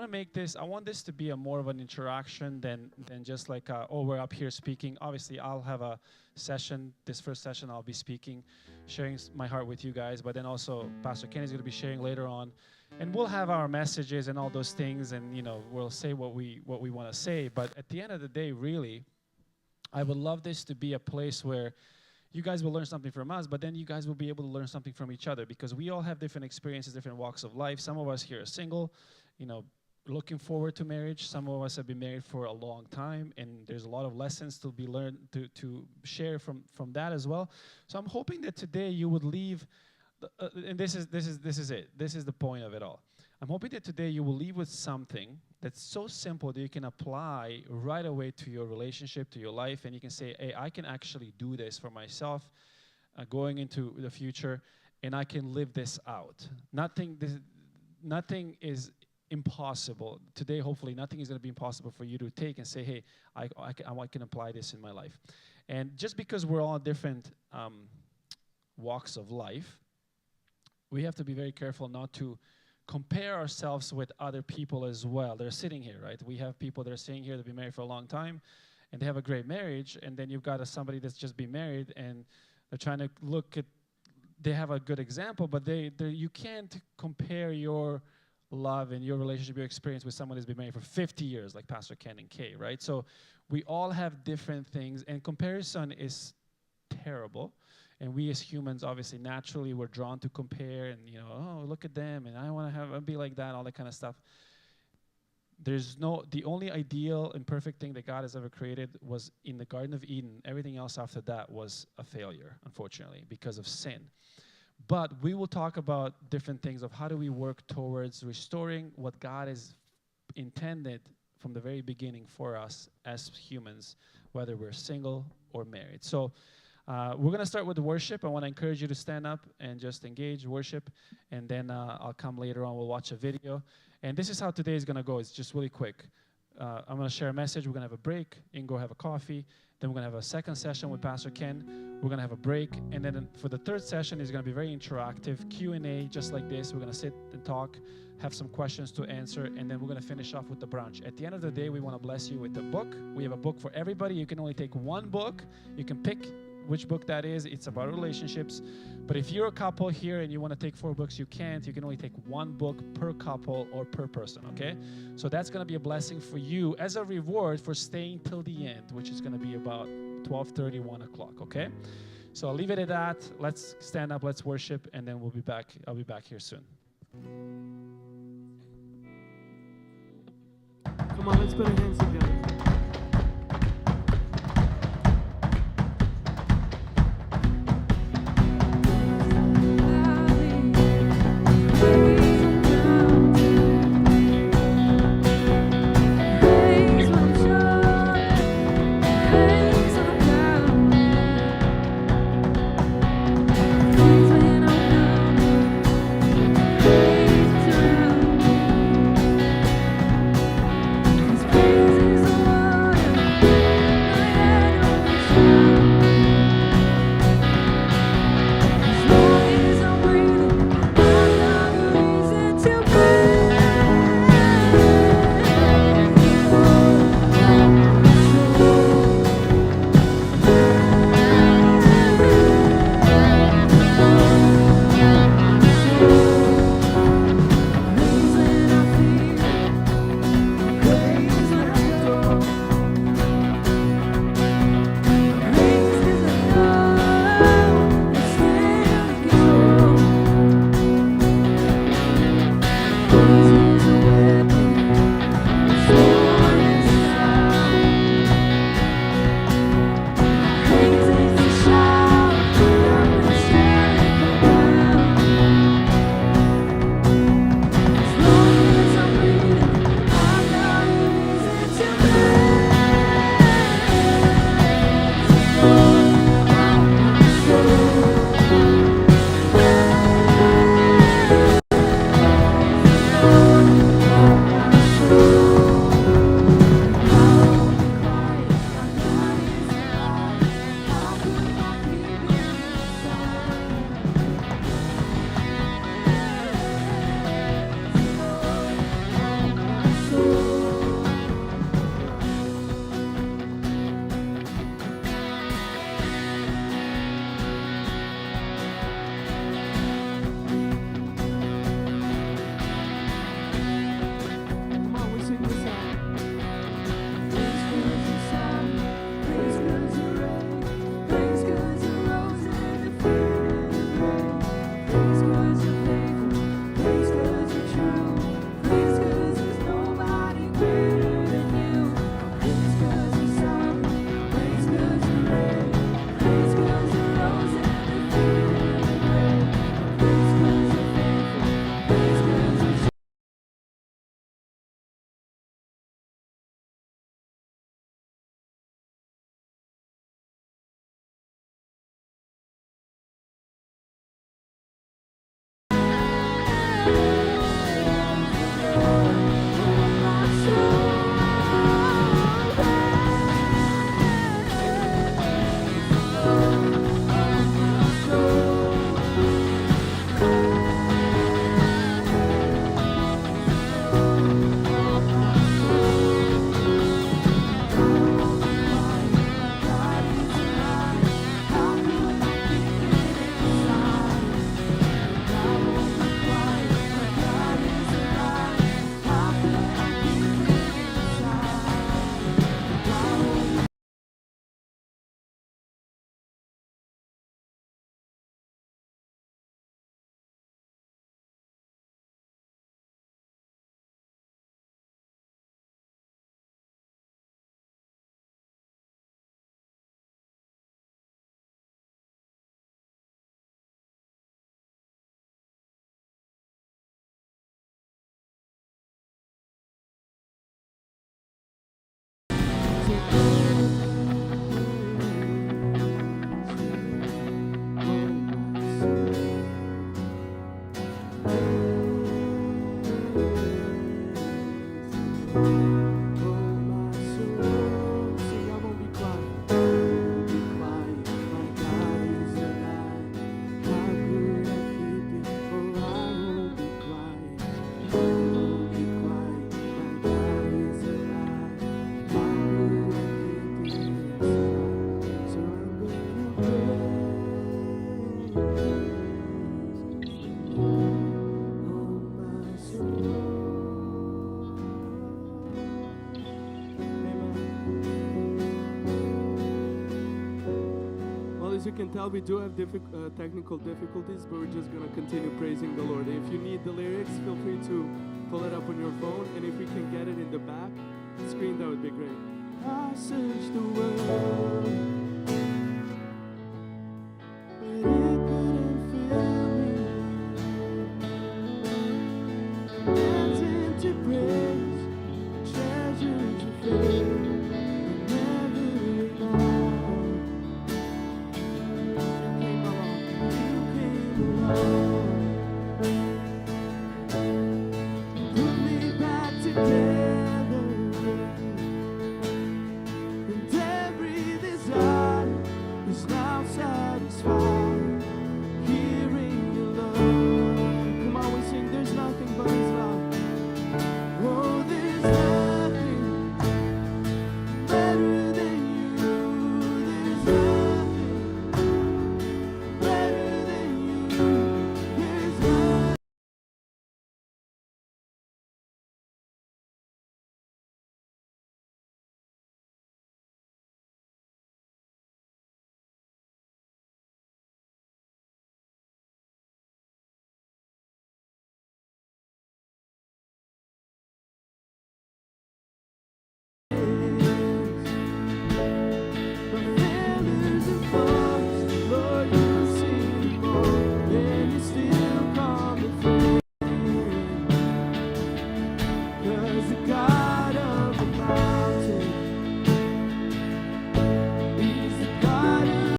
to make this, I want this to be a more of an interaction than just like, we're up here speaking. Obviously, I'll have a session, this first session I'll be speaking, sharing my heart with you guys, but then also Pastor Kenny's going to be sharing later on. And we'll have our messages and all those things, and, we'll say what we want to say. But at the end of the day, really, I would love this to be a place where you guys will learn something from us, but then you guys will be able to learn something from each other, because we all have different experiences, different walks of life. Some of us here are single, looking forward to marriage. Some of us have been married for a long time, and there's a lot of lessons to be learned, to share from that as well. So I'm hoping that today you would leave, and this is it. This is the point of it all. I'm hoping that today you will leave with something that's so simple that you can apply right away to your relationship, to your life, and you can say, hey, I can actually do this for myself going into the future, and I can live this out. Nothing is impossible. Today, hopefully, nothing is going to be impossible for you to take and say, hey, I can apply this in my life. And just because we're all different walks of life, we have to be very careful not to compare ourselves with other people as well. They're sitting here, right? We have people that are sitting here that have been married for a long time, and they have a great marriage, and then you've got somebody that's just been married, and they're trying to they have a good example, but you can't compare your love and your relationship, your experience with someone who's been married for 50 years, like Pastor Ken and Kay, right? So we all have different things, and comparison is terrible. And we as humans, obviously, naturally, we're drawn to compare and, oh, look at them, and I want to be like that, all that kind of stuff. The only ideal and perfect thing that God has ever created was in the Garden of Eden. Everything else after that was a failure, unfortunately, because of sin. But we will talk about different things of how do we work towards restoring what God has intended from the very beginning for us as humans, whether we're single or married. So we're going to start with the worship. I want to encourage you to stand up and just engage worship, and then I'll come later on. We'll watch a video. And this is how today is going to go. It's just really quick. I'm going to share a message. We're going to have a break. You can go have a coffee. Then we're going to have a second session with Pastor Ken. We're going to have a break. And then for the third session, it's going to be very interactive, Q&A, just like this. We're going to sit and talk, have some questions to answer, and then we're going to finish off with the brunch. At the end of the day, we want to bless you with a book. We have a book for everybody. You can only take one book. You can pick which book that is. It's about relationships. But if you're a couple here and you want to take 4 books, you can't. You can only take 1 book per couple or per person, okay? So that's going to be a blessing for you as a reward for staying till the end, which is going to be about 12:30, 1 o'clock, okay? So I'll leave it at that. Let's stand up, let's worship, and then we'll be back. I'll be back here soon. Come on, let's put our hands together. Praise my soul. Sing, I won't be quiet. I won't be quiet. My God is alive. How could I keep it? Oh, I won't be quiet. I won't be quiet. My God is alive. How could I keep it inside? So I'm gonna praise the Lord, oh my soul. Well, as you can tell, we do have technical difficulties, but we're just going to continue praising the Lord. If you need the lyrics, feel free to pull it up on your phone, and if we can get it in the back screen, that would be great. I searched the world